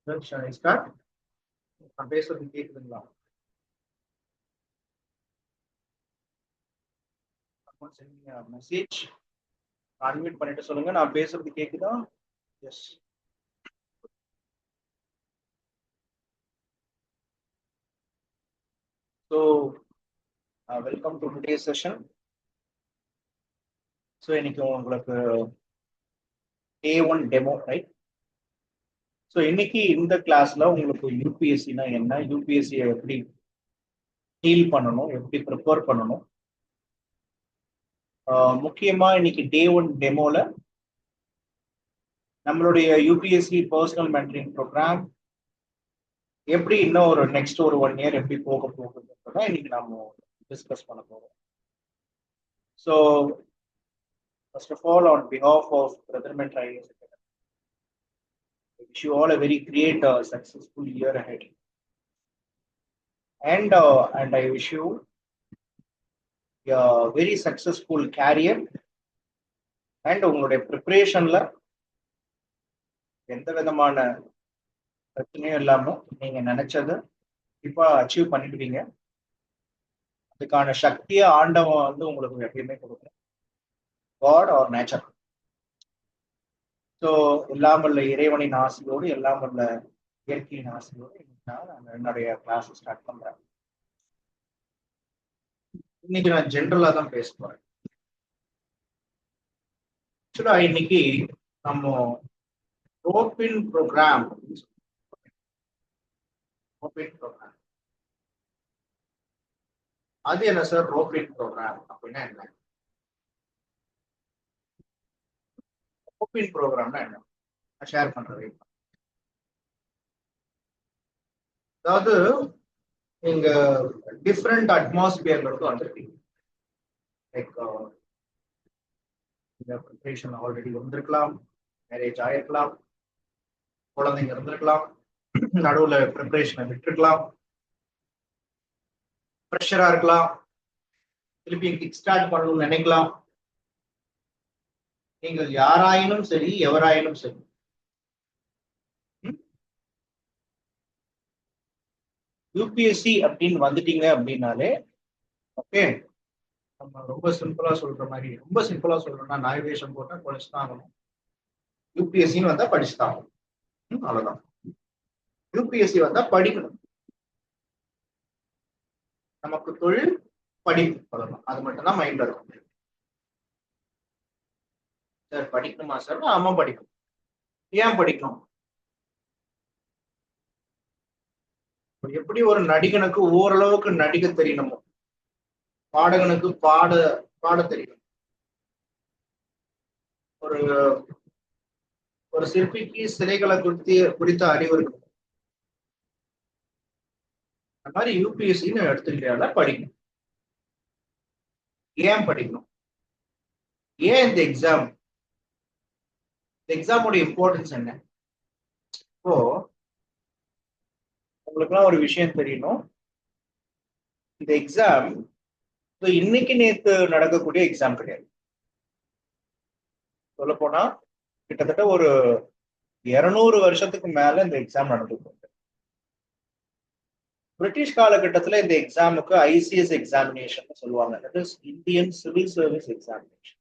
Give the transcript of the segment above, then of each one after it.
Shall I start? நான் பேசுறது கேக்குதுங்களா? send me a message. Unmute பண்ணிட்டு சொல்லுங்க. நான் பேசுறது கேக்குதா? Yes. So, welcome to today's session. So, இன்னைக்கு உங்களுக்கு A1 demo, right? So, இன்னைக்கு இந்த கிளாஸ்ல உங்களுக்கு யூபிஎஸ்சினா என்ன, யூபிஎஸ்சி எப்படி டீல் பண்ணணும், எப்படி ப்ரிப்பேர் பண்ணணும், முக்கியமா இன்னைக்கு டே 1 டெமோல நம்மளுடைய யூபிஎஸ்சி பர்சனல் மென்டரிங் ப்ரோக்ராம் எப்படி இன்னும் ஒரு நெக்ஸ்ட் ஒரு 1 இயர் எப்படி போக போகுதுன்றத இன்னைக்கு நாம டிஸ்கஸ் பண்ண போறோம். So first of all, on behalf of Brotherment IAS Academy, I wish you all a very great, successful year ahead. And I wish you a very successful career. And உங்களுடைய ப்ரிப்பரேஷன்ல எந்த விதமான பிரச்சனையும் இல்லாம நீங்க நினைச்சதை இப்போ அச்சீவ் பண்ணிடுவீங்க. அதுக்கான சக்தியை ஆண்டவன் வந்து உங்களுக்கு எப்பயுமே கொடுக்கும், காட் ஆர் நேச்சர். ஸோ எல்லாம் வல்ல இறைவனின் ஆசையோடு, எல்லாம் வல்ல இயற்கையின் ஆசையோடு நான் என்னுடைய கிளாஸ் ஸ்டார்ட் பண்றேன். இன்னைக்கு நான் ஜென்ரலா தான் பேச போறேன். ஆக்சுவலா இன்னைக்கு நம்ம ரோப்பின் ப்ரோக்ராம் அது என்ன சார் ரோப்பின் ப்ரோக்ராம் அப்படின்னா என்ன? ரோப்பின் ப்ரோக்ராம்னா என்ன ஷேர் பண்றது. அதாவது நீங்க டிஃப்ரெண்ட் அட்மாஸ்பியர்ல இருந்து வந்திருக்கீங்க. லைக் இந்த ப்ரிப்பரேஷன் ஆல்ரெடி வந்திருக்கலாம், மேரேஜ் ஆயிருக்கலாம், குழந்தைங்க இருந்திருக்கலாம், நடுவுல ப்ரிப்பரேஷனை விட்டுருக்கலாம், ப்ரெஷரா இருக்கலாம், திருப்பி கிக் ஸ்டார்ட் பண்ணணும்னு நினைக்கலாம். நீங்கள் யாராயினும் சரி, எவராயினும் சரி, யூபிஎஸ்சி அப்படின்னு வந்துட்டீங்க அப்படின்னாலே ஓகே, நம்ம ரொம்ப சிம்பிளா சொல்ற மாதிரி, ரொம்ப சிம்பிளா சொல்றோம்னா நாய் வேஷம் போட்டா படிச்சுதான் ஆகணும், யூபிஎஸ்சின்னு வந்தா படிச்சுதான் ஆகணும், அவ்வளவுதான். யூபிஎஸ்சி வந்தா படிக்கணும், நமக்கு தொழில் படிப்பு சொல்லணும், அது மட்டும் தான் மைண்ட்ல இருக்கும். சார் படிக்கணுமா சார்? ஆமா படிக்கணும். ஏன் படிக்கணும்? எப்படி ஒரு நடிகனுக்கு ஓரளவுக்கு நடிக்க தெரியணுமோ, பாடகனுக்கு பாட தெரியணும், ஒரு சிற்பிக்கு சிலைகளை குறித்த அறிவு இருக்கும். அந்த மாதிரி யூபிஎஸ்சின்னு எடுத்துக்கிட்டால படிக்கணும். ஏன் படிக்கணும்? ஏன் இந்த எக்ஸாம்? இந்த எக்ஸாமோட இம்பார்ட்டன்ஸ் என்ன? இப்போ உங்களுக்குலாம் ஒரு விஷயம் தெரியணும், இந்த எக்ஸாம் இன்னைக்கு நேற்று நடக்கக்கூடிய எக்ஸாம் கிடையாது. சொல்ல போனா கிட்டத்தட்ட ஒரு 200 வருஷத்துக்கு மேல இந்த எக்ஸாம் நடந்துட்டு இருக்கு. பிரிட்டிஷ் காலகட்டத்துல இந்த எக்ஸாமுக்கு ஐசிஎஸ் எக்ஸாமினேஷன் சொல்லுவாங்க, that is Indian civil service examination.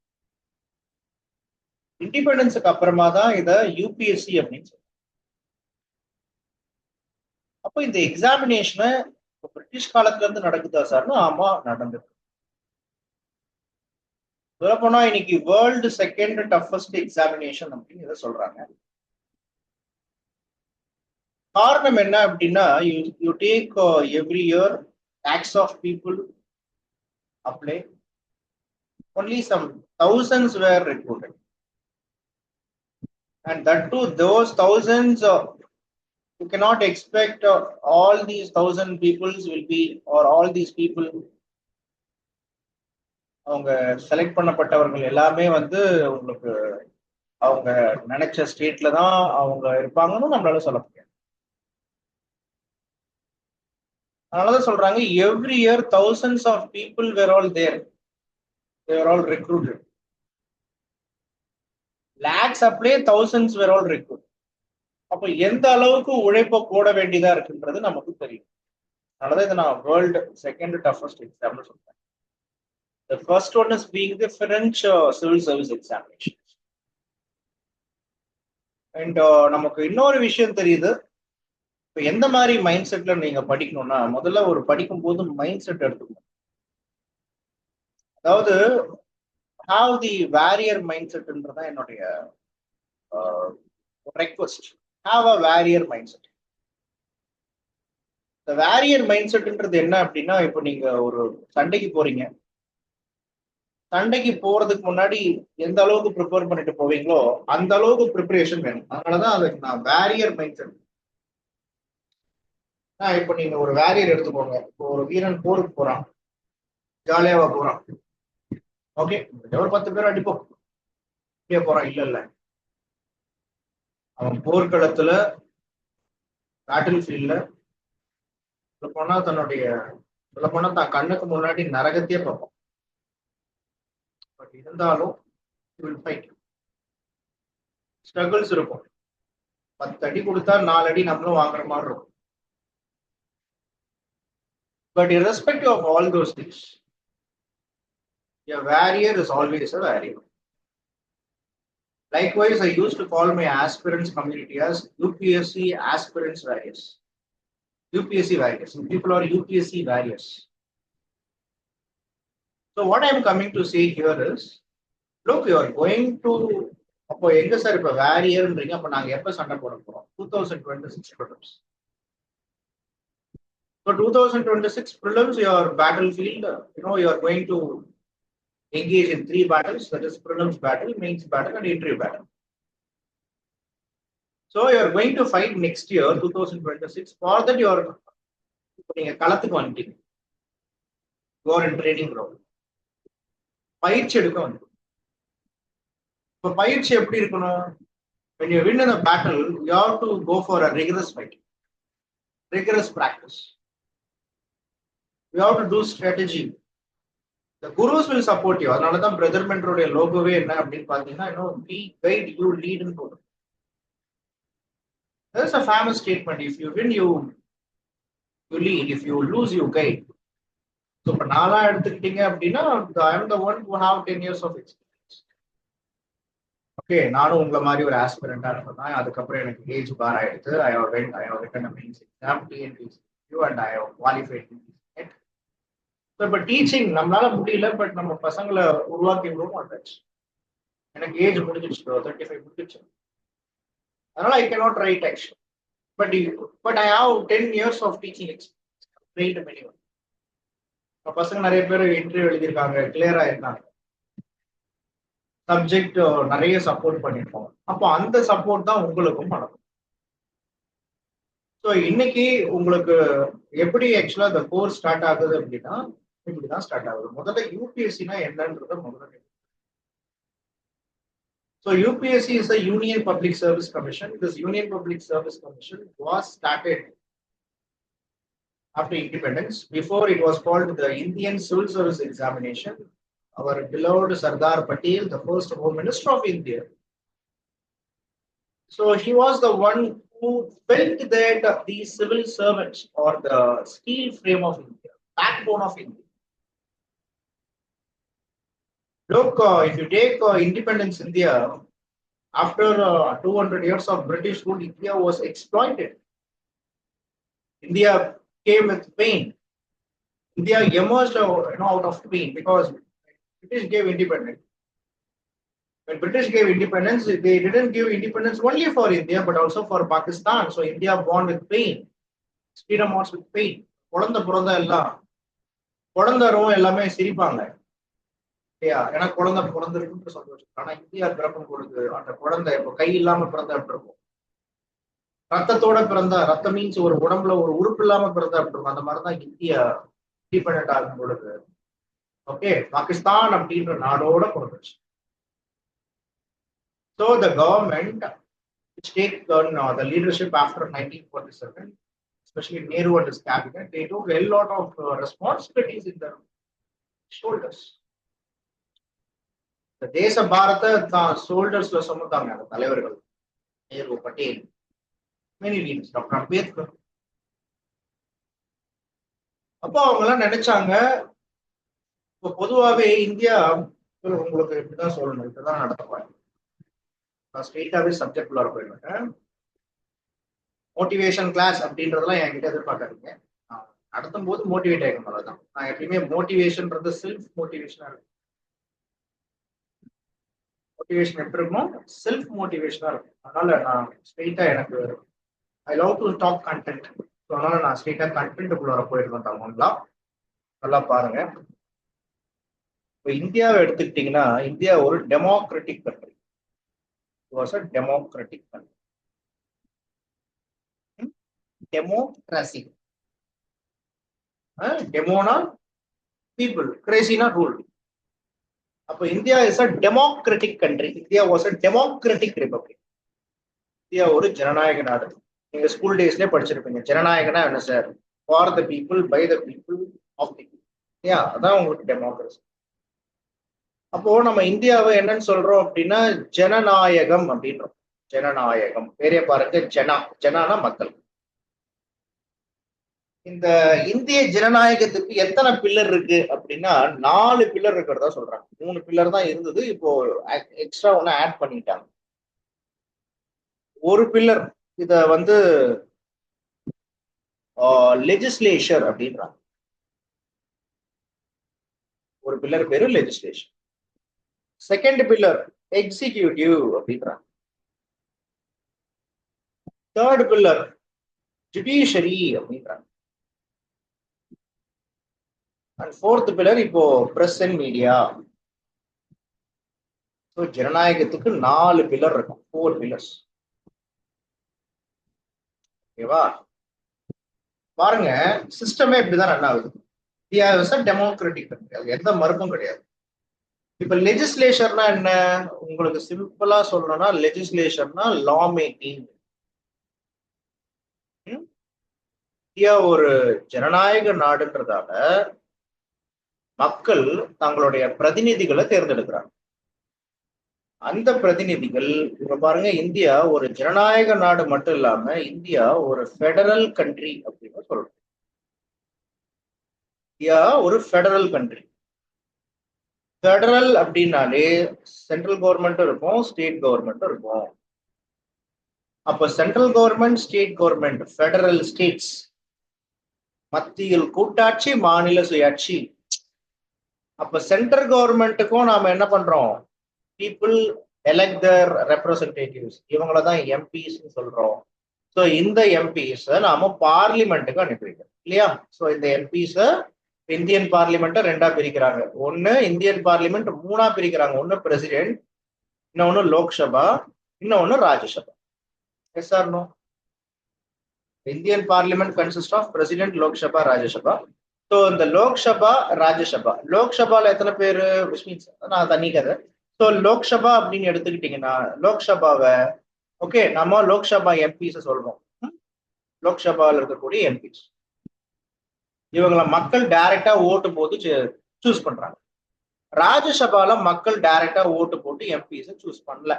இண்டிபெண்டன்ஸுக்கு அப்புறமா தான் இத யூபிஎஸ்சி அப்படின்னு சொல்லுவாங்க. அப்போ இந்த எக்ஸாமினேஷனை பிரிட்டிஷ் காலத்துல இருந்து நடக்குதா சார்னா ஆமா நடந்துருக்கு. சொல்ல போனா இன்னைக்கு வேர்ல்டு செகண்ட் டஃபஸ்ட் எக்ஸாமினேஷன் அப்படின்னு இதை சொல்றாங்க. காரணம் என்ன அப்படின்னா, you take every year lakhs of people apply, only some thousands were recruited, and that too those thousands, you cannot expect all these 1,000 peoples will be, or all these people அவங்க select பண்ணப்பட்டவர்கள் எல்லாமே வந்து உங்களுக்கு அவங்க நினைச்ச ஸ்டேட்ல தான் அவங்க இருப்பாங்கன்னு நம்மளால சொல்ல முடியாது. அதனாலதான் சொல்றாங்க every year thousands of people were all there, they were all recruited. Lakhs apply, thousands were all recruited. அப்ப எந்த அளவுக்கு உழைப்பை போட வேண்டியதா இருக்குன்றது நமக்கு தெரியும். அதனாலதான் இதை நான் வேர்ல்டு செகண்ட் டஃபஸ்ட் எக்ஸாம்னு சொல்றேன். The first one is being the French civil service examination. And நமக்கு இன்னொரு விஷயம் தெரியுது. இப்போ எந்த மாதிரி மைண்ட் செட்ல நீங்க படிக்கணும்னா, முதல்ல ஒரு படிக்கும் போது மைண்ட் செட் எடுத்துக்கணும். அதாவது ஹாவ் தி வேரியர் மைண்ட் செட்ன்றதான் என்னுடைய request. Have a warrior mind set. இந்த வேரியர் மைண்ட் செட்ன்றது என்ன அப்படின்னா, இப்போ நீங்க ஒரு சண்டைக்கு போறீங்க. சண்டைக்கு போறதுக்கு முன்னாடி எந்த அளவுக்கு ப்ரிப்பேர் பண்ணிட்டு போவீங்களோ அந்த அளவுக்கு ப்ரிப்பரேஷன் வேணும். அதனாலதான் அதுக்கு நான் வேரியர் மைண்ட் செட். இப்போ நீங்க ஒரு வேரியர் எடுத்துக்கோங்க. இப்போ ஒரு வீரன் போருக்கு போறான், ஜாலியாவா போறான். ஓகே, ஒரு 10 பேர் அடிப்போம் போறான். இல்ல அவன் போர்க்களத்துல பேட்டில் ஃபீல்ட்ல போனா தன்னுடைய போனா தான் கண்ணுக்கு முன்னாடி நரகத்தையே பார்ப்போம். பட் இருந்தாலும் ஸ்ட்ரகிள்ஸ் இருக்கும். 10 அடி கொடுத்தா 4 அடி நம்மளும் வாங்குற மாதிரி இருக்கும். But irrespective of all those things, a warrior is always a warrior. Likewise, I used to call my aspirants community as UPSC aspirants warriors. UPSC warriors. People are UPSC warriors. So what I am coming to say here is, look, you are going to அப்போ எங்க sir இப்ப வேரியர்ன்றீங்க. அப்ப நாங்க எப்ப சண்டை போட போறோம்? 2026 prelims. So 2026 prelims, your battlefield, you are going to engage in 3 battles. That is prelims battle, mains battle, and interview battle. So you are going to fight next year, 2026. For that, you are களத்துக்கு வந்துட்டீங்க. You are in training ground. பயிற்சி எடுக்க வந்து. இப்போ பயிற்சி எப்படி இருக்கணும்? When you win in a battle, you have to go for a rigorous fight, rigorous practice. You have to do strategy. The gurus will support you. அதனால தான் brother மென்டருடைய லோகோவே என்ன அப்படின்னு பாத்தீங்கன்னா, we guide, you lead and follow. There's a famous statement: if you win, you lead; if you lose, you guide. So இப்ப நாளா எடுத்துக்கிட்டீங்க அப்படின்னா, I am the one who have 10 years of experience. Okay, நானும் உங்களை மாதிரி ஒரு ஆஸ்பிரண்டா இருந்தேன். அதுக்கப்புறம் எனக்கு ஏஜ் பார் ஆயிடுச்சு. I have written a mains exam, TNPSC, and I have qualified. இப்ப டீச்சிங் நம்மளால முடியல, பட் நம்ம பசங்களை உருவாக்கி விடுவோம். அட்டாச்சு எனக்கு ஏஜ் முடிஞ்சிச்சு, 35 முடிஞ்சிச்சு. அதனால I cannot write action. But I have 10 years of teaching experience. Trained many one. பசங்க நிறைய பேர் இன்டர்வியூ எழுதியிருக்காங்க, கிளியரா இருக்காங்க. சப்ஜெக்ட் நிறைய சப்போர்ட் பண்ணிருக்கோம். அப்போ அந்த சப்போர்ட் தான் உங்களுக்கும் நடக்கும். ஸோ இன்னைக்கு உங்களுக்கு எப்படி ஆக்சுவலா இந்த கோர்ஸ் ஸ்டார்ட் ஆகுது அப்படின்னா, இப்படிதான் ஸ்டார்ட் ஆகுது. முதல்ல யூபிஎஸ்சினா என்னன்றத முதல்ல. So UPSC is a Union Public Service Commission. This Union Public Service Commission was started after independence. Before, it was called the Indian Civil Service Examination. Our beloved Sardar Patel, the first Home Minister of India. So he was the one who felt that the civil servants are the steel frame of India, backbone of India. Look, if you take independence India, after 200 years of British rule, India was exploited. India came with pain. India emerged out of pain because British gave independence. When British gave independence, they didn't give independence only for India, but also for Pakistan. So India born with pain. Freedom was with pain. குழந்தை பிறந்தா எல்லாம் குழந்தைரும் எல்லாமே சிரிப்பாங்க. ஏன்னா குழந்தை பிறந்திருக்குன்னு சந்தோஷம். ஆனா India பிறக்கும் பொழுது அந்த குழந்தை இப்போ கை இல்லாம பிறந்தா எப்படி இருக்கும்? ரத்தத்தோட பிறந்தா, ரத்தம் மீன்ஸ் ஒரு உடம்புல ஒரு உறுப்பு இல்லாம பிறந்தா எப்படி இருக்கும்? அந்த மாதிரிதான் இந்தியா இண்டிபெண்டன்ட் ஆகும் பொழுது ஓகே பாகிஸ்தான் அப்படின்ற நாடோட பிறந்துச்சு. So the government, which take the leadership after 1947, especially Nehru and his cabinet, they took a lot of responsibilities in their shoulders. The தேச பாரத தான் ஷோல்டர்ஸ்ல சுமந்தாங்க அந்த தலைவர்கள், Nehru, Patel. Many leaders, doctor Ambedkar. அப்போ அவங்க எல்லாம் நினைச்சாங்க, இப்போ பொதுவாகவே இந்தியா உங்களுக்கு இப்படிதான் சொல்லணும், இப்படிதான் நடத்தப்பாங்க. நான் ஸ்ட்ரெயிட்டாவே சப்ஜெக்ட் உள்ள போயிடுவேன். மோட்டிவேஷன் கிளாஸ் அப்படின்றதெல்லாம் என்கிட்ட எதிர்பார்க்காதீங்க. நடத்தும் போது மோட்டிவேட் ஆகிடும், அவ்வளவுதான். நான் எப்பயுமே மோட்டிவேஷன்ன்றது செல்ஃப் மோட்டிவேஷனா இருக்கும். மோட்டிவேஷன் எப்படி இருக்கணும்? செல்ஃப் மோட்டிவேஷனா இருக்கும். அதனால நான் ஸ்ட்ரெயிட்டா எனக்கு I love to talk content. அதனால நான் ஸ்ட்ரெயிட்டா கண்டென்ட்டுக்குள்ள போயிருக்கேன். தமிழ்ல நல்லா பாருங்க. இப்போ இந்தியாவை எடுத்துக்கிட்டீங்கன்னா, இந்தியா ஒரு democratic country. Was a democratic country. Democracy. டெமோனா பீப்புள், கிரேசினா ரூல். அப்போ India is a democratic country. India was a democratic republic. India ஒரு ஜனநாயக நாடு. நீங்க ஸ்கூல் டேஸ்லயே படிச்சிருப்பீங்க, ஜனநாயகனா என்ன sir? For the people, by the people, of the people. இல்லையா? அதான் உங்களுக்கு டெமோக்ரஸி. அப்போ நம்ம இந்தியாவை என்னன்னு சொல்றோம் அப்படின்னா, ஜனநாயகம் அப்படின்றோம். ஜனநாயகம் பேரே பாருங்க, ஜனானா மக்கள். இந்த இந்திய ஜனநாயகத்துக்கு எத்தனை பில்லர் இருக்கு அப்படின்னா 4 பில்லர் இருக்கிறதா சொல்றாங்க. 3 பில்லர் தான் இருந்தது, இப்போ எக்ஸ்ட்ரா ஒன்னு ஆட் பண்ணிட்டாங்க. ஒரு பில்லர் இத வந்து லெஜிஸ்லேச்சர் அப்படின்றாங்க. ஒரு பில்லர் பேரு லெஜிஸ்லேஷன். செகண்ட் பில்லர் எக்ஸிகியூட்டிவ் அப்படின்றாங்க. தேர்ட் பில்லர் ஜுடிஷியரி அப்படின்றாங்க. அண்ட் ஃபோர்த் பில்லர் இப்போ பிரஸ் அண்ட் மீடியா. ஜனநாயகத்துக்கு 4 பில்லர் இருக்கும், 4 பில்லர்ஸ். ஓகேவா? பாருங்க, சிஸ்டமே இப்படிதான் ரன் ஆகுது. இந்தியா டெமோக்ராட்டிக் கண்ட்ரி, அது எந்த மறுப்பும் கிடையாது. இப்ப லெஜிஸ்லேஷர்னா என்ன? உங்களுக்கு சிம்பிளா சொல்லணும்னா, லெஜிஸ்லேஷர்னா லா மேக்கிங். இந்தியா ஒரு ஜனநாயக நாடுன்றதால மக்கள் தங்களுடைய பிரதிநிதிகளை தேர்ந்தெடுக்கிறாங்க. அந்த பிரதிநிதிகள் இப்ப பாருங்க, இந்தியா ஒரு ஜனநாயக நாடு மட்டும் இல்லாம இந்தியா ஒரு ஃபெடரல் கண்ட்ரி அப்படின்னு சொல்றோம். இந்தியா ஒரு ஃபெடரல் கண்ட்ரி. ஃபெடரல் அப்படின்னாலே சென்ட்ரல் கவர்மெண்ட்டும் இருக்கும், ஸ்டேட் கவர்மெண்ட்டும் இருக்கும். அப்ப central government, state government, federal states, மத்தியில் கூட்டாட்சி, மாநில சுயாட்சி. அப்ப சென்ட்ரல் கவர்மெண்ட்டுக்கும் நாம என்ன பண்றோம்? பீப்புள் எலெக்ட் தேர் ரெப்ரசன்டேட்டிவ்ஸ், இவங்களதான் எம்பிஸ் சொல்றோம். ஸோ இந்த எம்பிஸ் நாம பார்லிமெண்ட்டுக்கு அனுப்பி வைக்கிறோம், இல்லையா? ஸோ இந்த எம்பிஸ் இந்தியன் பார்லிமெண்ட்டை 2ஆ பிரிக்கிறாங்க. ஒன்னு இந்தியன் பார்லிமெண்ட் 3ஆ பிரிக்கிறாங்க. ஒன்னு பிரசிடென்ட், இன்னொன்னு லோக்சபா, இன்னொன்னு Rajya Sabha. Yes or no? Indian parliament consist of president, Lok Sabha, Rajya Sabha. So இந்த லோக்சபா, ராஜ்யசபா, லோக்சபால எத்தனை பேரு? விச் மீன்ஸ் நான் தனி கதை. ஸோ லோக்சபா அப்படின்னு எடுத்துக்கிட்டீங்கன்னா, லோக்சபாவை ஓகே நம்ம லோக்சபா எம்பிஸ் சொல்றோம். லோக்சபாவில் இருக்கக்கூடிய எம்பிஸ் இவங்களை மக்கள் டைரக்டா ஓட்டு போட்டு சூஸ் பண்றாங்க. ராஜ்யசபால மக்கள் டைரக்டா ஓட்டு போட்டு எம்பிஸ் சூஸ் பண்ணல.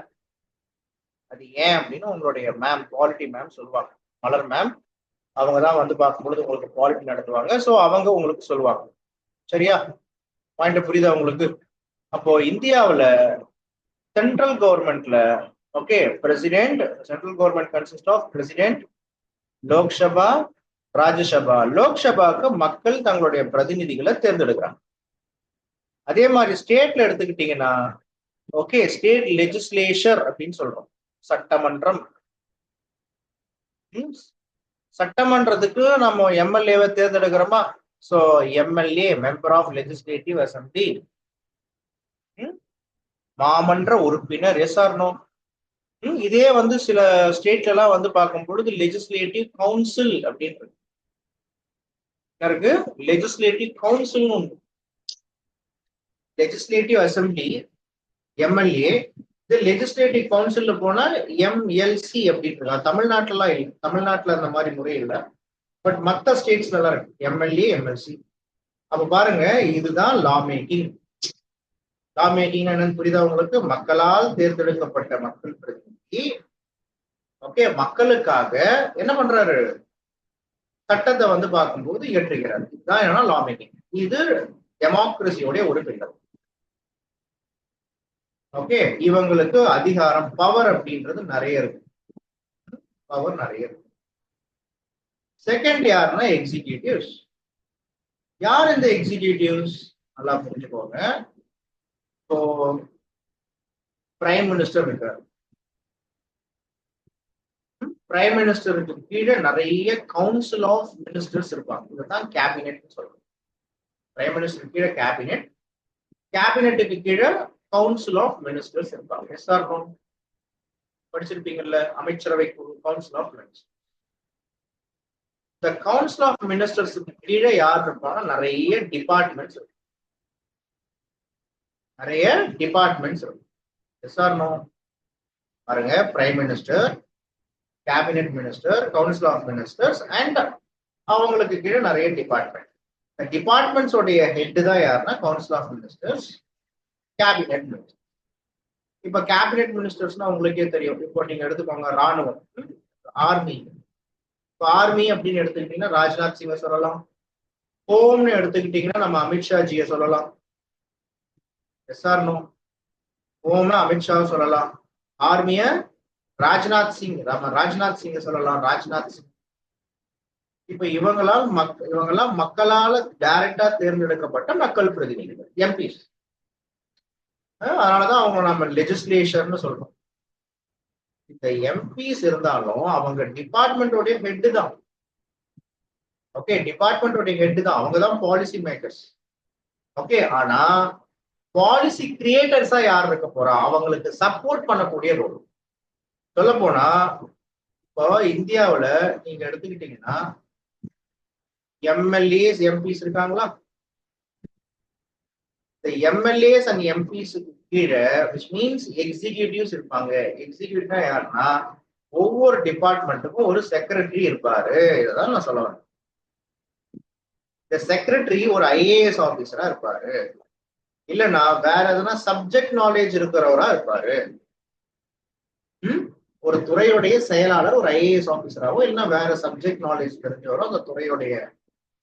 அது ஏன் அப்படின்னு உங்களுடைய மேம், குவாலிட்டி மேம் சொல்லுவாங்க. மலர் மேம், அவங்க தான் வந்து பார்க்கும்பொழுது உங்களுக்கு குவாலிட்டி நடத்துவாங்க. ஸோ அவங்க உங்களுக்கு சொல்லுவாங்க. சரியா? பாயிண்ட் புரியுதா உங்களுக்கு? அப்போ இந்தியாவில் சென்ட்ரல் கவர்மெண்ட்ல okay president, central government consist of president, Lok Sabha, Rajya Sabha. லோக்சபாவுக்கு மக்கள் தங்களுடைய பிரதிநிதிகளை தேர்ந்தெடுக்கிறாங்க. அதே மாதிரி ஸ்டேட்ல எடுத்துக்கிட்டீங்கன்னா ஓகே ஸ்டேட் லெஜிஸ்லேச்சர் அப்படின்னு சொல்றோம். சட்டமன்றம். சட்டமன்றத்துக்கு நம்ம எம்எல்ஏவை தேர்ந்தெடுக்கிறோமா? So MLA member of legislative assembly, மாமன்ற உறுப்பினர். Yes or no? இதே வந்து சில ஸ்டேட்ல எல்லாம் வந்து பார்க்கும் பொழுது லெஜிஸ்லேட்டிவ் கவுன்சில் அப்படின்னு இருக்கு. லெஜிஸ்லேட்டிவ் கவுன்சில் உண்டு. Legislative assembly MLA. இது லெஜிஸ்லேட்டிவ் கவுன்சில்ல போனா எம்எல்சி அப்படின்னு. தமிழ்நாட்டுல இல்லை, தமிழ்நாட்டுல அந்த மாதிரி முறை இல்லை. பட் மற்ற ஸ்டேட்ஸ்ல எல்லாம் இருக்கு எம்எல்ஏ, எம்எல்சி. அப்ப பாருங்க, இதுதான் லா மேக்கிங். லா மேக்கிங் என்னன்னு புரியுதா உங்களுக்கு? மக்களால் தேர்ந்தெடுக்கப்பட்ட மக்கள் பிரதிநிதி ஓகே, மக்களுக்காக என்ன பண்றாரு, சட்டத்தை வந்து பார்க்கும்போது இயற்றுகிறார். இதுதான் என்னன்னா லா மேக்கிங். இது டெமோக்ரஸியோடைய ஒரு பில்லர். ஓகே, இவங்களுக்கு அதிகாரம், பவர் அப்படின்றது நிறைய இருக்கு. பவர் நிறைய இருக்கு. செகண்ட் யாருன்னா எக்ஸிகியூட்டிவ்ஸ். யார் இந்த எக்ஸிகியூட்டிவ்ஸ் நல்லா புரிஞ்சுக்கோங்க. ஸோ பிரைம் மினிஸ்டர் இருக்கார். பிரைம் மினிஸ்டருக்கு கீழே நிறைய கவுன்சில் ஆஃப் மினிஸ்டர்ஸ் இருப்பாங்க. இதுதான் கேபினெட் சொல்றோம். பிரைம் மினிஸ்டர் கீழே கேபினெட், கேபினெட்டுக்கு கீழே கவுன்சில் ஆஃப் மினிஸ்டர்ஸ் இருப்பாங்க. எஸ்ஆர் படிச்சிருப்பீங்கல்ல, அமைச்சரவை குழு, கவுன்சில் ஆஃப் மினிஸ்டர்ஸ். இந்த கவுன்சில் ஆஃப் மினிஸ்டர்ஸுக்கு கீழே யார் இருப்பாங்க, நிறைய டிபார்ட்மெண்ட்ஸ் இருக்கும். நிறைய டிபார்ட்மெண்ட்ஸ் இருக்கும். எஸ்ஆர் பாருங்க, prime minister, cabinet minister, council of ministers and அவங்களுக்கு கீழே நிறைய டிபார்ட்மெண்ட். இந்த டிபார்ட்மெண்ட்ஸ் உடைய ஹெட் தான் யாருன்னா council of ministers, cabinet minister. இப்ப கேபினெட் மினிஸ்டர்ஸ்னா உங்களுக்கே தெரியும். இப்போ நீங்க எடுத்துக்கோங்க ராணுவம், ஆர்மி. இப்போ ஆர்மி அப்படின்னு எடுத்துக்கிட்டீங்கன்னா ராஜ்நாத் சிங்கை சொல்லலாம். ஹோம்னு எடுத்துக்கிட்டீங்கன்னா நம்ம அமித்ஷா ஜியை சொல்லலாம். எஸ்ஆர் ஹோம்னா அமித்ஷா சொல்லலாம். ஆர்மிய ராஜ்நாத் சிங், ராஜ்நாத் சிங்க சொல்லலாம். ராஜ்நாத் சிங். இப்ப இவங்களால் மக்களால் டைரக்டா தேர்ந்தெடுக்கப்பட்ட மக்கள் பிரதிநிதிகள், எம்பிஸ். அதனாலதான் அவங்க நம்ம லெஜிஸ்லேஷர்னு சொல்றோம். இந்த எம்பிஸ் இருந்தாலும் அவங்க டிபார்ட்மெண்டோடைய ஹெட் தான். ஓகே, டிபார்ட்மெண்டோடைய ஹெட் தான். அவங்க தான் பாலிசி மேக்கர்ஸ். ஓகே, ஆனா பாலிசி கிரியேட்டர்ஸா யார் இருக்க போறா, அவங்களுக்கு சப்போர்ட் பண்ணக்கூடிய ரோல். சொல்ல போனா இப்போ இந்தியாவுல நீங்க எடுத்துக்கிட்டீங்கன்னா எம்எல்ஏஸ், எம்பிஸ் இருக்காங்களா? இந்த எம்எல்ஏஸ் அண்ட் எம்பிஸுக்கு கீழே which means எக்ஸிகியூட்டிவ்ஸ் இருப்பாங்க. எக்ஸிகியூட்டிவ்னா யாருன்னா ஒவ்வொரு டிபார்ட்மெண்ட்டுக்கும் ஒரு செக்ரட்டரி இருப்பாரு. இதான் நான் சொல்ல வரேன். இந்த செக்ரட்டரி ஒரு ஐஏஎஸ் ஆபீசரா இருப்பாரு, இல்லைன்னா வேற எதுனா சப்ஜெக்ட் நாலேஜ் இருக்கிறவரா இருப்பாரு. ஒரு துறையுடைய செயலாளர் ஒரு ஐஏஎஸ் ஆபீசராவோ இல்லைன்னா வேற சப்ஜெக்ட் நாலேஜ் தெரிஞ்சவரோ அந்த துறையுடைய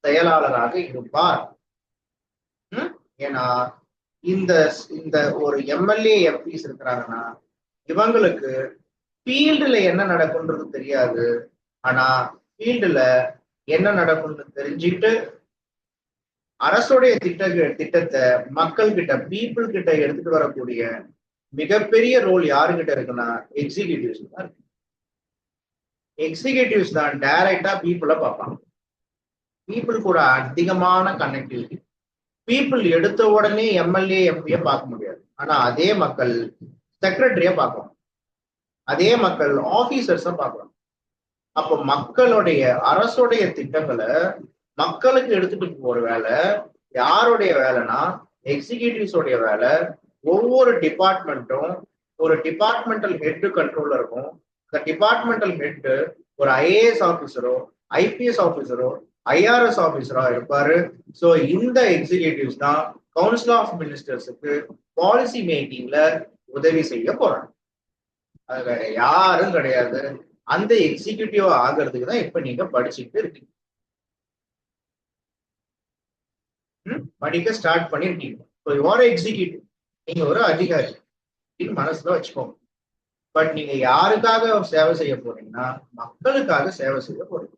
செயலாளராக இருப்பார். ஏன்னா இந்த இந்த ஒரு எம்எல்ஏ எம்பிஸ் இருக்கிறாங்கன்னா இவங்களுக்கு ஃபீல்டுல என்ன நடக்கும்ன்றது தெரியாது. ஆனா ஃபீல்டுல என்ன நடக்கும்னு தெரிஞ்சுக்கிட்டு அரசுடைய திட்டத்தை மக்கள் கிட்ட, பீப்புள் கிட்ட எடுத்துட்டு வரக்கூடிய மிகப்பெரிய ரோல் யாருகிட்ட இருக்குன்னா எக்ஸிகியூட்டிவ்ஸ் தான் இருக்கு. எக்ஸிகியூட்டிவ்ஸ் தான் டைரக்டா பீப்புளை பார்ப்பாங்க. பீப்புள் கூட அதிகமான கனெக்டிவிட்டி. பீப்புள் எடுத்த உடனே எம்எல்ஏ எம்பியை பார்க்க முடியாது. ஆனா அதே மக்கள் செக்ரட்டரிய பார்க்கலாம், அதே மக்கள் ஆபீசர்ஸ பார்க்கலாம். அப்போ மக்களுடைய அரசுடைய திட்டங்களை மக்களுக்கு எடுத்துட்டு போற வேலை யாருடைய வேலைன்னா எக்ஸிகியூட்டிவ்ஸ் உடைய வேலை. ஒவ்வொரு டிபார்ட்மெண்ட்டும் ஒரு டிபார்ட்மெண்டல் ஹெட் கண்ட்ரோல்ல இருக்கும். அந்த டிபார்ட்மெண்டல் ஹெட் ஒரு ஐஏஎஸ் ஆபீசரோ ஐபிஎஸ் ஆபீசரோ ஐஆர்எஸ் ஆபீசரா இருப்பாரு. சோ இந்த எக்ஸிகியூட்டிவ்ஸ் தான் கவுன்சில் ஆஃப் மினிஸ்டர்ஸுக்கு பாலிசி மேக்கிங்ல உதவி செய்ய போறாங்க. அது வேற யாரும் கிடையாது. அந்த எக்ஸிகியூட்டிவ் ஆகிறதுக்கு தான் இப்ப நீங்க படிச்சுட்டு இருக்கீங்க, படிக்க ஸ்டார்ட் பண்ணிருக்கீங்க. எக்ஸிகியூட்டிவ், நீங்க ஒரு அதிகாரி மனசுல வச்சுக்கோங்க. பட் நீங்க யாருக்காக சேவை செய்ய போறீங்கன்னா மக்களுக்காக சேவை செய்ய போறீங்க.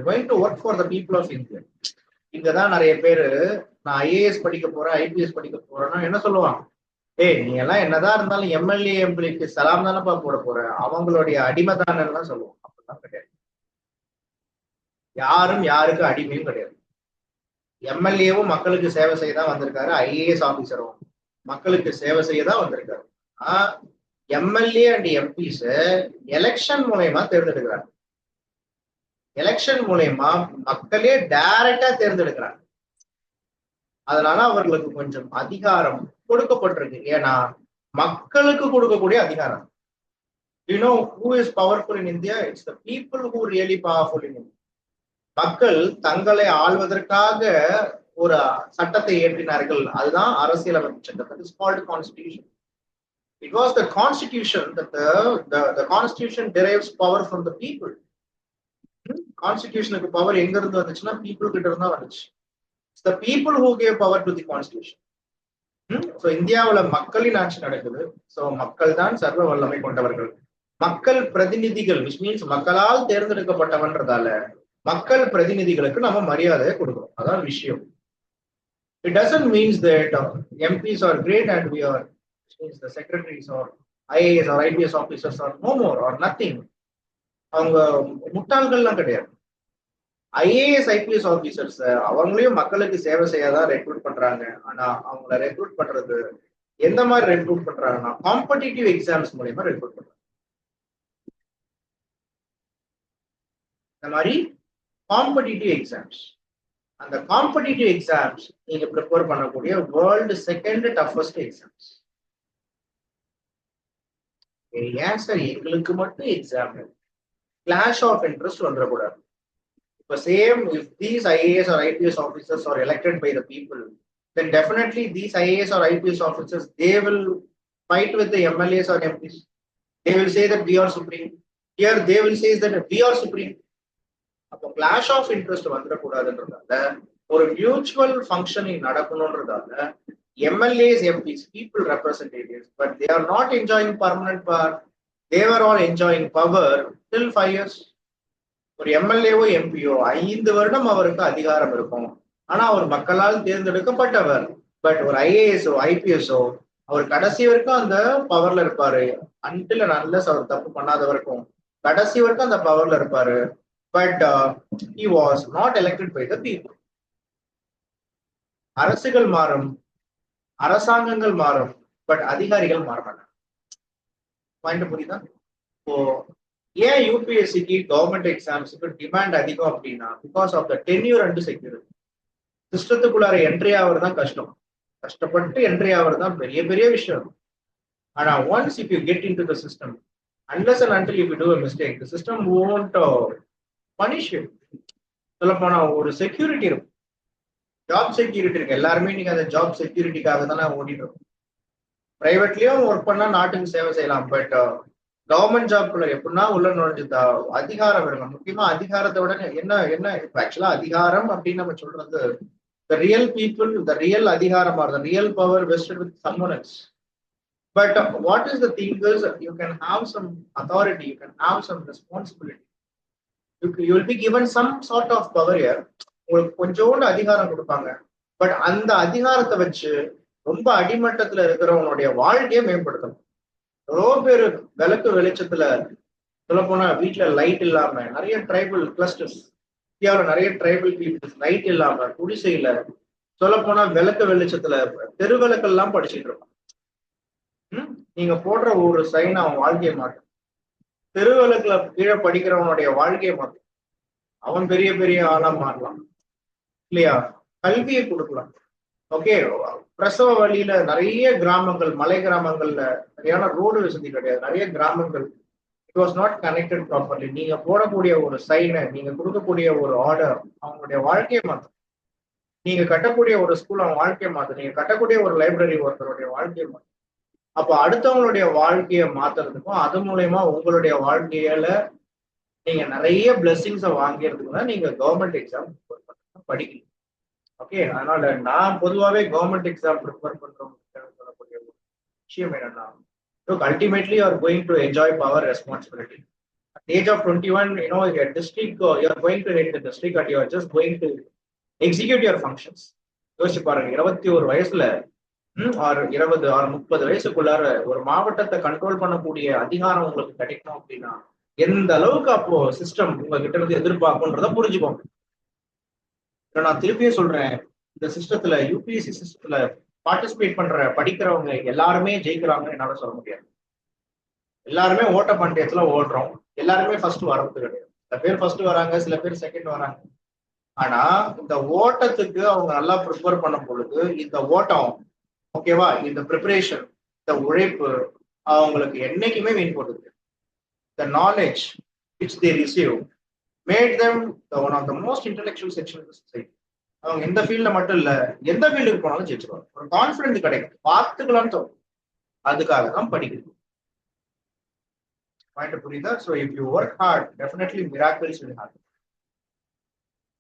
going to work for the people of India. இங்கதான் நிறைய பேரு நான் ஐஏஎஸ் படிக்க போறேன், ஐபிஎஸ் படிக்க போறேன்னா என்ன சொல்லுவாங்க, ஏய் நீ எல்லாம் என்னதான் இருந்தாலும் எம்எல்ஏ எம்பிக்கு சலாம் தானப்பா போட போற, அவங்களுடைய அடிமை தானே சொல்லுவோம். அப்படிதான் கிடையாது. யாரும் யாருக்கு அடிமையும் கிடையாது. எம்எல்ஏவும் மக்களுக்கு சேவை செய்ய தான் வந்திருக்காரு, ஐஏஎஸ் ஆபீசரும் மக்களுக்கு சேவை செய்ய தான் வந்திருக்காரு. எம்எல்ஏ அண்ட் எம்பிஸ் எலெக்ஷன் மூலயமா தேர்ந்தெடுக்கிறாங்க. எலெக்ஷன் மூலயமா மக்களே டைரக்டா தேர்ந்தெடுக்கிறாங்க. அதனால அவர்களுக்கு கொஞ்சம் அதிகாரம் கொடுக்கப்பட்டிருக்கு. ஏன்னா மக்களுக்கு கொடுக்கக்கூடிய அதிகாரம். You know who is powerful in India? It's the people who really powerful in India. மக்கள் தங்களை ஆள்வதற்காக ஒரு சட்டத்தை இயற்றினார்கள். அதுதான் அரசியலமைப்பு சட்டம். That is called constitution. It was the constitution that the constitution derives power from the people. Constitution power எங்க இருந்து வந்துச்சுன்னா people கிட்ட இருந்தா வந்துச்சு. It's the people who gave power to the constitution. So இந்தியாவுல மக்களின் ஆட்சி நடக்குது. So மக்கள் தான் சர்வ வல்லமை கொண்டவர்கள். மக்கள் பிரதிநிதிகள், which means மக்களால் தேர்ந்தெடுக்கப்பட்டவன்றதால மக்கள் பிரதிநிதிகளுக்கு நம்ம மரியாதையை கொடுக்கிறோம். அதான் விஷயம். It doesn't mean that MPs are great and we are, which means the secretaries or IAS or IPS officers are no more or nothing. அவங்க முட்டாள்கள்லாம் கிடையாது. ஐஏஎஸ் ஐபிஎஸ் ஆபீசர்ஸ் அவங்களையும் மக்களுக்கு சேவை செய்யாதான் ரெக்ரூட் பண்றாங்க. ஆனா அவங்கள ரெக்ரூட் பண்றது எந்த மாதிரி ரெக்ரூட் பண்றாங்கன்னா காம்படிட்டிவ் எக்ஸாம்ஸ் மூலமா ரெக்ரூட் பண்றாங்க. இந்த மாதிரி காம்படிட்டிவ் எக்ஸாம்ஸ், அந்த காம்படிட்டிவ் எக்ஸாம்ஸ் நீங்க ப்ரிப்பேர் பண்ணக்கூடிய வேர்ல்டு செகண்ட் டஃபஸ்ட் எக்ஸாம்ஸ். ஏன் சார் எங்களுக்கு மட்டும் எக்ஸாம்? கிளாஷ் ஆஃப் இன்ட்ரெஸ்ட் வந்துடக்கூடாது. இப்ப same if these IAS or IPS officers are elected by the people, then definitely these IAS or IPS officers, they will fight with the MLAs or MPs. They will say that we are supreme. Here they will say that we are supreme. அப்போ clash of interest வந்துடக்கூடாதுன்றதால ஒரு mutual functioning நடக்கணும்ன்றதால MLAs, MPs, people representatives, but they are not enjoying permanent power. They were all enjoying power till 5 years. ஒரு எம்எல்ஏவோ எம்பியோ 5 வருடம் அவருக்கு அதிகாரம் இருக்கும். ஆனா அவர் மக்களால் தேர்ந்தெடுக்கப்பட்டவர். பட் ஒரு ஐஏஎஸ்ஓ ஐபிஎஸ்ஓ அவர் கடைசி வரைக்கும் அந்த பவர்ல இருப்பாரு. அன்டில் அன்லெஸ் அவர் தப்பு பண்ணாத வரைக்கும் கடைசி வரைக்கும் அந்த பவர்ல இருப்பாரு. But he was not elected by the people. அரசுகள் மாறும், அரசாங்கங்கள் மாறும், பட் அதிகாரிகள் மாற மாட்டாங்க. பாயிண்ட் புரியுதா? இப்போ ஏன் யூபிஎஸ்சிக்கு கவர்மெண்ட் எக்ஸாம்ஸுக்கு டிமாண்ட் அதிகம் அப்படின்னா because of the tenure and security. சிஸ்டத்துக்குள்ளார என்ட்ரி ஆகிறது தான் கஷ்டம். கஷ்டப்பட்டு என்ட்ரி ஆகிறது தான் பெரிய பெரிய விஷயம். ஆனா once if you get in to the system, unless and until if you do a mistake, the system won't punish you. சொல்ல போனா ஒரு செக்யூரிட்டி இருக்கும், ஜாப் செக்யூரிட்டி இருக்கு. எல்லாருமே நீங்க அந்த ஜாப் செக்யூரிட்டிக்காக தானே ஓடிட்டு இருக்கும். பிரைவேட்லயும் ஒர்க் பண்ணா நாட்டுக்கு சேவை செய்யலாம். பட் கவர்மெண்ட் ஜாப்ல எப்படின்னா உள்ள நுழைஞ்சு அதிகாரம் இருக்கும். முக்கியமா அதிகாரத்தை விட என்ன என்ன ஆக்சுவலா அதிகாரம் அப்படின்னு நம்ம சொல்றது the real people, the real அதிகாரம் or the real power vested with someone else. But what is the thing is, you can have some authority, you can have some responsibility, you will be given some sort of power here. உங்களுக்கு கொஞ்சோண்டு அதிகாரம் கொடுப்பாங்க. But அந்த அதிகாரத்தை வச்சு ரொம்ப அடிமட்டத்துல இருக்கிறவங்களுடைய வாழ்க்கையை மேம்படுத்தணும். எவ்வளோ பேர் விளக்கு வெளிச்சத்துல சொல்ல போனா வீட்டுல லைட் இல்லாம நிறைய ட்ரைபல் கிளஸ்டர்ஸ், இந்தியாவில் நிறைய ட்ரைபல் பீப்புள்ஸ் லைட் இல்லாம குடிசையில சொல்ல போனா விளக்கு வெளிச்சத்துல தெருவிளக்கெல்லாம் படிச்சுட்டு இருப்பான். நீங்க போடுற ஒரு சைன் அவன் வாழ்க்கையை மாற்றும். தெருவிளக்குல கீழே படிக்கிறவனுடைய வாழ்க்கையை மாற்றும். அவன் பெரிய பெரிய ஆளா மாறலாம் இல்லையா? கல்வியை கொடுக்கலாம். ஓகே, பிரசவ வழியில நிறைய கிராமங்கள், மலை கிராமங்கள்ல சரியான ரோடு வசதி கிடையாது. நிறைய கிராமங்கள் it was not connected properly. நீங்க போடக்கூடிய ஒரு சைனை, நீங்க கொடுக்கக்கூடிய ஒரு ஆர்டர் அவங்களுடைய வாழ்க்கையை மாற்றும். நீங்க கட்டக்கூடிய ஒரு ஸ்கூல் அவன் வாழ்க்கையை மாற்றும். நீங்க கட்டக்கூடிய ஒரு லைப்ரரி ஒருத்தருடைய வாழ்க்கையை மாற்றும். அப்போ அடுத்தவங்களுடைய வாழ்க்கையை மாத்துறதுக்கும் அது மூலயமா உங்களுடைய வாழ்க்கையில நீங்க நிறைய பிளெஸிங்ஸை வாங்கிறதுக்கு தான் நீங்க கவர்மெண்ட் எக்ஸாம் படிக்கணும். ஓகே, அதனால நான் பொதுவாகவே கவர்மெண்ட் எக்ஸாம் ப்ரிப்பேர் பண்றவங்க சொல்லக்கூடிய ஒரு விஷயம் என்னன்னா, ultimately you are going to enjoy power responsibility. At the age of 21, your district, you are going to head the district and you are just going to execute your functions. யோசிச்சு பாருங்க, 21 வயசுல ஒரு 20 or 30 வயசுக்குள்ளார ஒரு மாவட்டத்தை control பண்ணக்கூடிய அதிகாரம் உங்களுக்கு கிடைக்கணும் அப்படின்னா எந்த அளவுக்கு அப்போ சிஸ்டம் உங்ககிட்ட இருந்து எதிர்பார்க்கும்ன்றத புரிஞ்சுக்கோங்க. நான் திருப்பியும் சொல்றேன், இந்த சிஸ்டத்துல யூபிஎஸ்சி சிஸ்டத்துல பார்ட்டிசிபேட் பண்ற படிக்கிறவங்க எல்லாருமே ஜெயிக்கிறாங்கன்னு என்னால சொல்ல முடியாது. எல்லாருமே ஓட்ட பந்தயத்துல ஓடுறோம். எல்லாருமே ஃபர்ஸ்ட் வர்றது கிடையாது. சில பேர் ஃபர்ஸ்ட் வராங்க, சில பேர் செகண்ட் வராங்க. ஆனா இந்த ஓட்டத்துக்கு அவங்க நல்லா ப்ரிப்பேர் பண்ணும் பொழுது இந்த ஓட்டம் ஓகேவா, இந்த ப்ரிப்பரேஷன், இந்த உழைப்பு அவங்களுக்கு என்னைக்குமே மீன் போட்டுது. The knowledge which they receive made them one of the most intellectual section of the society. அவங்க இந்த ஃபீல்ட்ல மட்டும் இல்ல, எந்த ஃபீல்டுக்கு போனாலும் ஜெயிச்சிருவாங்க. ஒரு கான்ஃபிடன்ஸ் கிடைக்கும், பார்த்துக்கலாம்னு தோணும். அதுக்காக தான் படிக்கணும். பாயிண்ட் புரியுதா? So if you work hard definitely miracles will happen.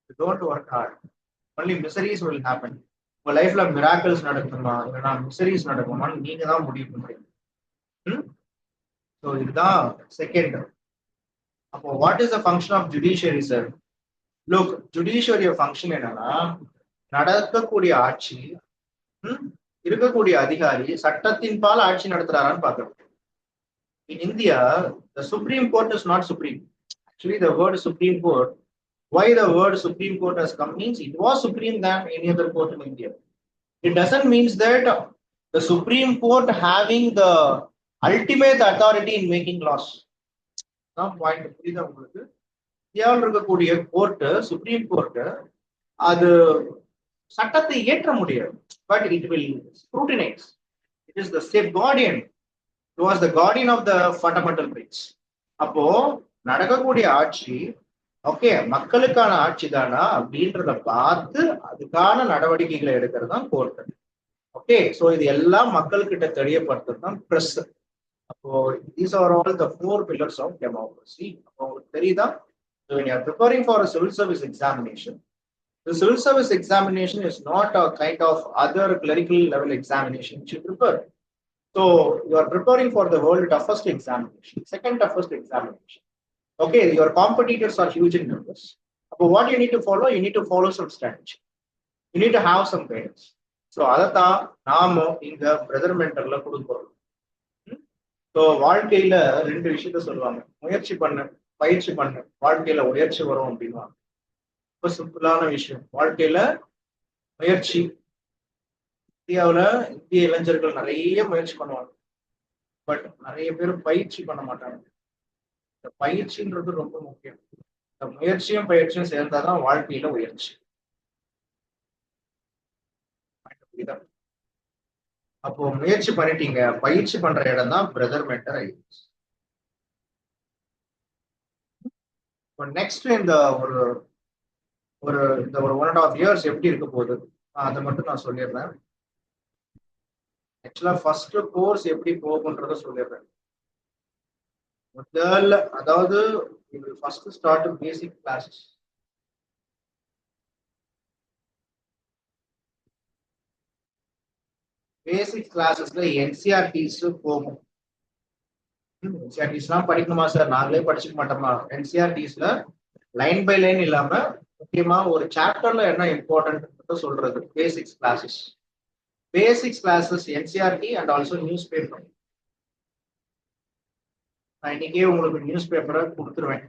You don't work hard only miseries will happen. உங்க லைஃப்ல மிராக்கிள்ஸ் நடக்குமா இல்லைன்னா மிசரிஸ் நடக்குமான்னு நீங்க தான் முடிவு பண்றீங்க. ஸோ இதுதான் செகண்ட். அப்போ what is the function of judiciary sir? Look, ஜுடிஷியரிய ஃபங்க்ஷன் என்னன்னா, நடக்கக்கூடிய ஆட்சி, இருக்கக்கூடிய அதிகாரி சட்டத்தின் பால் ஆட்சி நடத்துறாரான்னு பார்க்கணும். In India, the Supreme Court is not supreme. Actually, the word Supreme Court, why the word Supreme Court has come means it was supreme than any other court in India. It doesn't mean that the Supreme Court having the ultimate authority in making laws. Some point புரியுதா உங்களுக்கு? இந்தியாவில் இருக்கக்கூடிய court, supreme court, அது சட்டத்தை ஏற்ற முடியாது. But it will scrutinise. It is the safe guardian. It was the guardian of the fundamental rights. அப்போ நடக்கக்கூடிய ஆட்சி ஓகே மக்களுக்கான ஆட்சி தானா அப்படின்றத பார்த்து அதுக்கான நடவடிக்கைகளை எடுக்கிறது தான் கோர்ட். ஓகே, ஸோ இது எல்லாம் மக்கள்கிட்ட தெரியப்படுத்துறது தான் பிரஸ். அப்போ these are all the 4 pillars of democracy. அப்போ உங்களுக்கு தெரியுதா? So when you are preparing for a civil service examination, the civil service examination is not a kind of other clerical level examination which you prepare. So you are preparing for the world toughest examination, second toughest examination. Okay, your competitors are huge in numbers. But what you need to follow? You need to follow some strategy. You need to have some guidance. So adha naamo inga brother mentorla kudukurom. So வாழ்க்கையில ரெண்டு விஷயத்த சொல்லுவாங்க. முயற்சி பண்ணு, பயிற்சி பண்ணு, வாழ்க்கையில உயர்ச்சி வரும் அப்படின்னா ரொம்ப சிம்பிளான விஷயம். வாழ்க்கையில முயற்சி. இந்தியாவில் இந்திய இளைஞர்கள் நிறைய முயற்சி பண்ணுவாங்க. பட் நிறைய பேர் பயிற்சி பண்ண மாட்டாங்க. இந்த பயிற்சின்றது ரொம்ப முக்கியம். இந்த முயற்சியும் பயிற்சியும் சேர்ந்தாதான் வாழ்க்கையில உயர்ச்சி. அப்போ முயற்சி பண்ணிட்டீங்க, பயிற்சி பண்ற இடம் தான் பிரதர் மென்டர் ஐஏஎஸ். நெக்ஸ்ட் இந்த ஒரு ஒரு 1.5 years எப்படி இருக்க போகுது அதை மட்டும் நான் சொல்லிடுறேன். ஆக்சுவலா ஃபர்ஸ்ட் கோர்ஸ் எப்படி போகுன்றத சொல்லிடுறேன். முதல்ல அதாவது ஃபர்ஸ்ட் ஸ்டார்ட் பேசிக் கிளாஸஸ். பேசிக் கிளாஸஸ்ல என்சிஆர்டிஸ் போகும். என்சிஆர்டிஸ்லாம் படிக்கணுமா சார்? நாங்களே படிச்சுக்க மாட்டோமா? என்சிஆர்டிஸ்ல லைன் பை லைன் இல்லாம முக்கியமா ஒரு சாப்டர்ல என்ன இம்பார்ட்டன்ட் சொல்றது basics classes. Basics classes NCERT and also news paper. நான் இன்னைக்கே உங்களுக்கு நியூஸ் பேப்பரை கொடுத்துருவேன்.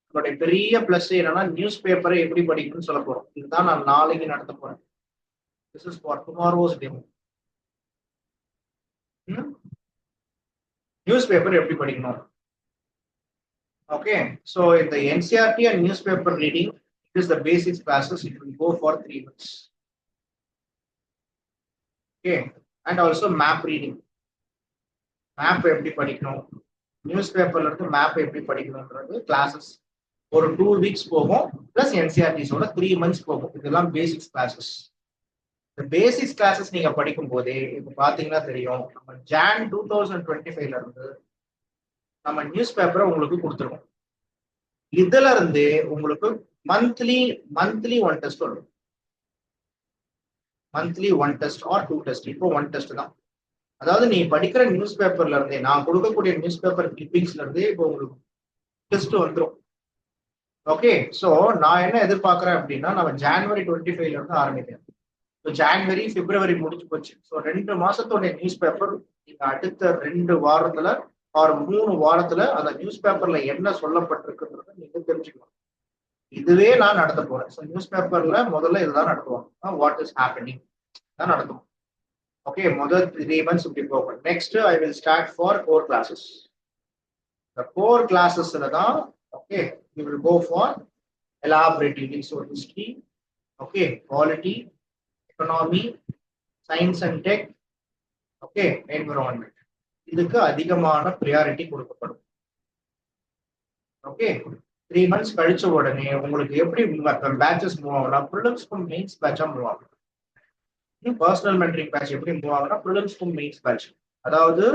என்னுடைய பெரிய பிளஸ் என்னன்னா நியூஸ் பேப்பரை எப்படி படிக்கணும்னு சொல்ல போறோம். இதுதான் நான் நாளைக்கு நடத்த போறேன். This is for tomorrow's demo. News paper எப்படி படிக்கணும்? ஓகே, ஸோ இந்த NCERT and news paper reading it is the basics classes. It will go for 3 months. Okay, and also map reading. Map எப்படி படிக்கணும், நியூஸ் பேப்பர்ல இருந்து map எப்படி படிக்கணும்ன்றது classes ஒரு 2 weeks போகும். பிளஸ் என்சிஆர்டிஸோட 3 months போகும். இதெல்லாம் பேசிக்ஸ் கிளாஸஸ். இந்த பேசிக்ஸ் கிளாஸஸ் நீங்க படிக்கும் போதே இப்ப பாத்தீங்கன்னா தெரியும், நம்ம Jan 2025 இருந்து நம்ம நியூஸ் பேப்பரை உங்களுக்கு கொடுத்துருவோம். இதுல இருந்து உங்களுக்கு மந்த்லி 1 test வரும். Monthly 1 test or 2 test. இப்போ 1 test தான். அதாவது நீ படிக்கிற நியூஸ் பேப்பர்ல இருந்தே, நான் கொடுக்கக்கூடிய நியூஸ் பேப்பர் கிளிப்பிங்ஸ்ல இருந்தே இப்போ உங்களுக்கு டெஸ்ட் வந்துடும். ஓகே, ஸோ நான் என்ன எதிர்பார்க்குறேன் அப்படின்னா, நம்ம January 25 இருந்து ஆரம்பிக்கிறேன். ஸோ January, February முடிச்சு போச்சு. ஸோ 2 மாசத்தோட நியூஸ் பேப்பர் நீங்க அடுத்த 2 வாரத்துல ஒரு 3 வாரத்துல அந்த நியூஸ் பேப்பர்ல என்ன சொல்லப்பட்டிருக்குன்றத நீங்க தெரிஞ்சுக்கணும். இதுவே நான் நடத்த போறேன். ஸோ நியூஸ் பேப்பர்ல முதல்ல இதுதான் நடத்துவாங்க. வாட் இஸ் ஹேப்பனிங் தான் நடத்துவோம். ஓகே, முதல் 3 months இப்படி போகும். Next I will start for core classes. இந்த கோர் கிளாஸஸ்ல தான் okay you will go for elaboratively. So history, okay, polity, economy, science and tech, okay, environment. இதுக்கு அதிகமான ப்ரியாரிட்டி கொடுக்கப்படும். ஓகே, 3 months கழிச்ச உடனே உங்களுக்கு எப்படி பேட்சஸ் மூவ் ஆகும்னா, ப்ரிலிம்ஸ்க்கும் மெயின்ஸ் பேட்சா மூவ் ஆகும். பர்சனல் மென்டரிங் பேட்ச் எப்படி மூவ் ஆகும்னா ப்ரிலிம்ஸ்க்கும் மெயின்ஸ் பேட்ச். அதாவது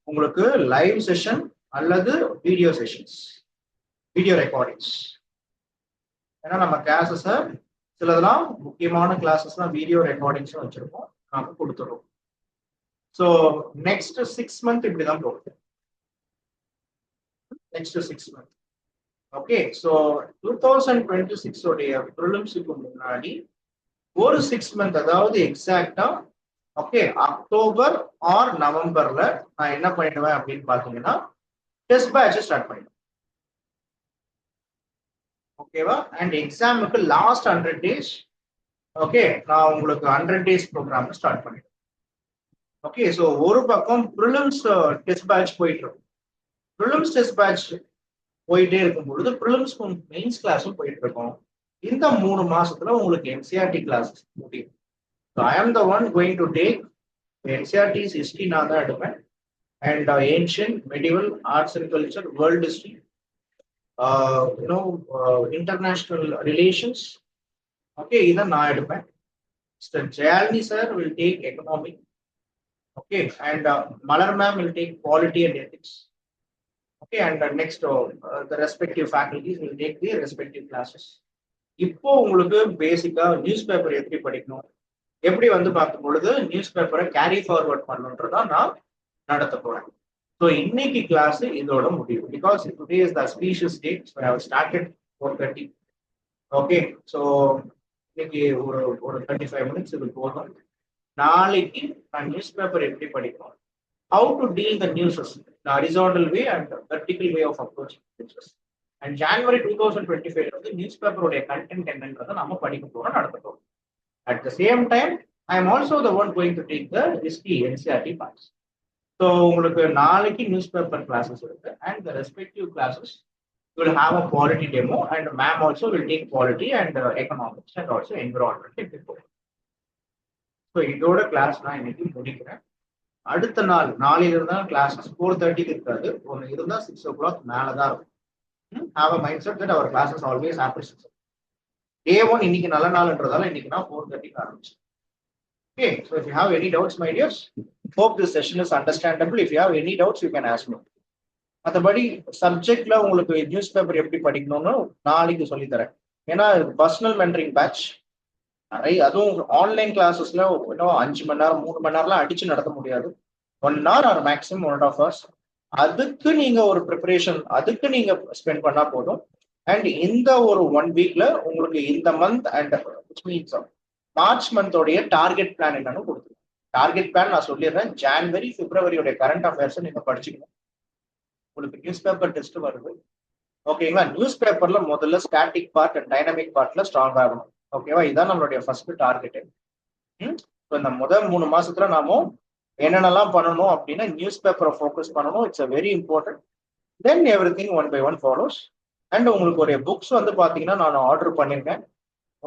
உங்களுக்கு லைவ் செஷன் அல்லது வீடியோ செஷன்ஸ், வீடியோ ரெக்கார்டிங்ஸ். ஏன்னா நம்ம கிளாஸஸ் சிலதெல்லாம் முக்கியமான கிளாஸஸ்லாம் வீடியோ ரெக்கார்டிங்ஸும் வச்சிருக்கோம், நாம கொடுத்துருவோம். ஸோ நெக்ஸ்ட் 6 மந்த் இப்படிதான் போகுது. Next 6 month. ஓகே, ஸோ 2026 உடைய ப்ரிலிம்ஸுக்கு முன்னாடி ஒரு 6 மந்த், அதாவது எக்ஸாக்டா ஓகே அக்டோபர் ஆர் நவம்பர்ல நான் என்ன பண்ணிடுவேன் அப்படின்னு பாத்தீங்கன்னா டெஸ்ட் பேட்ச் ஸ்டார்ட் பண்ணிடுவேன். ஓகேவா? அண்ட் எக்ஸாமுக்கு லாஸ்ட் 100 days ஓகே நான் உங்களுக்கு 100 days ப்ரோக்ராம் ஸ்டார்ட் பண்ணிடுவேன். ஓகே, ஸோ ஒரு பக்கம் ப்ரிலிம்ஸ் டெஸ்ட் பேட்ச் போயிட்டு இருக்கும். ப்ரிலிம்ஸ் டெஸ்ட் பேட்ச் போயிட்டே இருக்கும் பொழுது ப்ரிலிம்ஸ்க்கும் மெயின்ஸ் கிளாஸும் போயிட்டு இருக்கும். இந்த 3 மாசத்துல உங்களுக்கு என்சிஆர்டி கிளாஸஸ் முடியும். So I am the one going to take NCERT's history நான் தான் எடுப்பேன். And ancient, medieval, arts and culture, world history, international relations. Okay, இதை நான் எடுப்பேன். Mr. Jayalini sir will take economy. Okay, and Malar ma'am will take polity and ethics. Okay, and next the respective faculties will take their respective classes. இப்போ உங்களுக்கு பேசிக்கா news paper எப்படி படிக்கணும், எப்படி வந்து பார்க்கும் பொழுது நியூஸ் பேப்பரை கேரி ஃபார்வர்ட் பண்ணணுன்றதான் நான் நடத்த போறேன். ஸோ இன்னைக்கு கிளாஸ் இதோட முடியும். Because today is the special day. So I have started 4:30. Okay, so இன்னைக்கு ஒரு 35 minutes இது போதும். நாளைக்கு நான் நியூஸ் பேப்பர் எப்படி படிக்கணும், how to deal the newses, the horizontal way and vertical way of approaching newses. And January 2025 வந்து news பேப்பருடைய content என்னன்றதை நம்ம படிக்க போறோம், நடத்த போறோம். At the same time, I am also the one going to take the history NCERT parts. So, உங்களுக்கு நாளைக்கு news paper classes இருக்கு, and the respective classes will have a polity demo, and ma'am also will take polity and economics and also environment. So, இதோட class நான் இன்னைக்கு முடிக்கிறேன். அடுத்த நாளையில இருந்தா கிளாஸஸ் 4:30 இருக்காது, ஒன்று இருந்தா 6 o'clock மேலதான் இருக்கும். Have a mindset that our classes always after 6 o'clock. Day 1 இன்னைக்கு நல்ல நாள்ன்றதால இன்னைக்கு நான் 4:30 ஆரம்பிச்சேன். Okay, so if you have any doubts, my dears, hope this session is understandable. If you have any doubts, you can ask me. மற்றபடி சப்ஜெக்ட்ல உங்களுக்கு news paper எப்படி படிக்கணும்னு நாளைக்கு சொல்லி தரேன். ஏன்னா பர்சனல் மென்டரிங் பேட்ச் நிறைய, அதுவும் ஆன்லைன் கிளாஸஸ்ல 5 மணி நேரம் 3 மணி நேரம்லாம் அடிச்சு நடத்த முடியாது. 1 hour ஆர் மேக்ஸிமம் 1.5 hours. அதுக்கு நீங்க ஒரு ப்ரிப்பரேஷன் அதுக்கு நீங்க ஸ்பெண்ட் பண்ணா போதும். அண்ட் இந்த ஒரு 1 weekல உங்களுக்கு இந்த மந்த் அண்ட் மார்ச் மந்தோடைய டார்கெட் பிளான் என்னன்னு கொடுத்துருக்கேன். டார்கெட் பிளான் நான் சொல்லிடுறேன். ஜான்வரி பிப்ரவரியோட கரண்ட் அஃபேர்ஸ் நீங்க படிச்சுக்கணும். உங்களுக்கு நியூஸ் பேப்பர் டெஸ்ட் வருது, ஓகேங்களா? நியூஸ் பேப்பர்ல முதல்ல ஸ்டாட்டிக் பார்ட் அண்ட் டைனமிக் பார்ட்ல ஸ்ட்ராங் ஆகணும். ஓகேவா? இதுதான் நம்மளுடைய ஃபர்ஸ்ட் டார்கெட். இந்த முதல் 3 மாசத்துல நாம என்னென்னலாம் பண்ணணும் அப்படின்னா நியூஸ் பேப்பரை ஃபோக்கஸ் பண்ணணும். It's a very important. Then everything 1 by 1 follows. And உங்களுக்கு ஒரு புக்ஸ் வந்து பாத்தீங்கன்னா நான் ஆர்டர் பண்ணிருக்கேன்.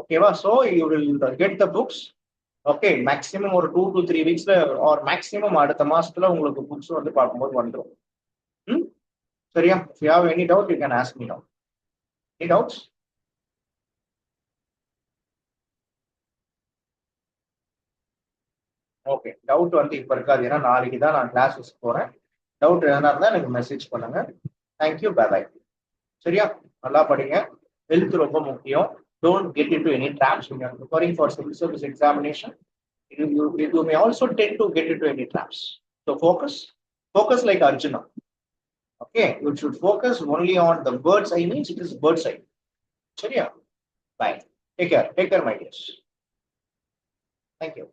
ஓகேவா? So you will get the books. Okay, maximum ஒரு 2 to 3 weeksல ஆர் மேக்ஸிமம் அடுத்த மாசத்துல உங்களுக்கு புக்ஸ் வந்து பார்க்கும்போது வந்துடும். சரியா? If you have any doubt, you can ask me now. Any doubts? Okay, doubt வந்து இப்ப இருக்காது, ஏன்னா நாளைக்கு தான் நான் கிளாஸஸ் போறேன். டவுட் எதனா இருந்தா எனக்கு மெசேஜ் பண்ணுங்க. Thank you, bye bye. சரியா? நல்லா படிங்க. ஹெல்த் ரொம்ப முக்கியம். Don't get into any traps when you are preparing for civil service examination. You may also tend to get into any traps. So focus like Arjuna. Okay, you should focus only on the bird's eye, means it is bird's eye. சரியா? Bye. Take care, my dears. Thank you.